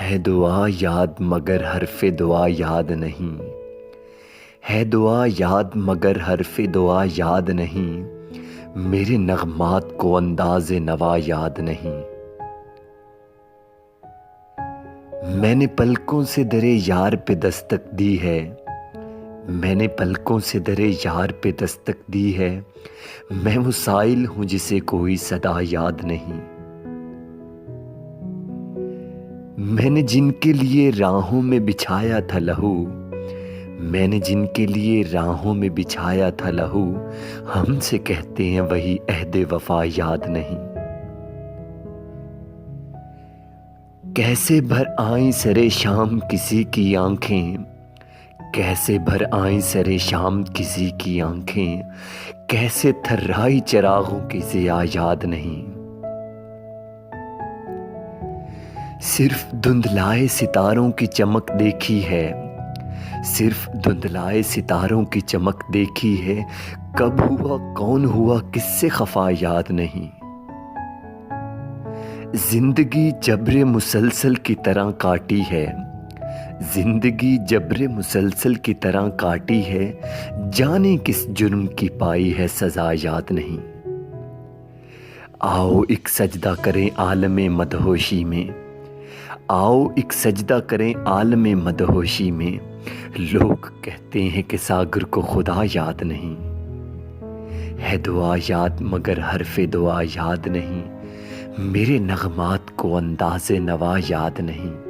ہے دعا یاد مگر حرف دعا یاد نہیں، ہے دعا یاد مگر حرف دعا یاد نہیں، میرے نغمات کو انداز نوا یاد نہیں۔ میں نے پلکوں سے درے یار پہ دستک دی ہے، میں نے پلکوں سے درے یار پہ دستک دی ہے، میں وہ سائل ہوں جسے کوئی صدا یاد نہیں۔ میں نے جن کے لیے راہوں میں بچھایا تھا لہو، میں نے جن کے لیے راہوں میں بچھایا تھا لہو، ہم سے کہتے ہیں وہی عہد وفا یاد نہیں۔ کیسے بھر آئیں سرے شام کسی کی آنکھیں، کیسے بھر آئیں سرے شام کسی کی آنکھیں، کیسے تھرائی چراغوں کی ضیا یاد نہیں۔ صرف دھندلائے ستاروں کی چمک دیکھی ہے، صرف دھندلائے ستاروں کی چمک دیکھی ہے، کب ہوا کون ہوا کس سے خفا یاد نہیں۔ زندگی جبر مسلسل کی طرح کاٹی ہے، زندگی جبر مسلسل کی طرح کاٹی ہے، جانے کس جرم کی پائی ہے سزا یاد نہیں۔ آؤ ایک سجدہ کریں عالم مدہوشی میں، آؤ ایک سجدہ کریں عالم مدہوشی میں، لوگ کہتے ہیں کہ ساگر کو خدا یاد نہیں۔ ہے دعا یاد مگر حرف دعا یاد نہیں، میرے نغمات کو انداز نوا یاد نہیں۔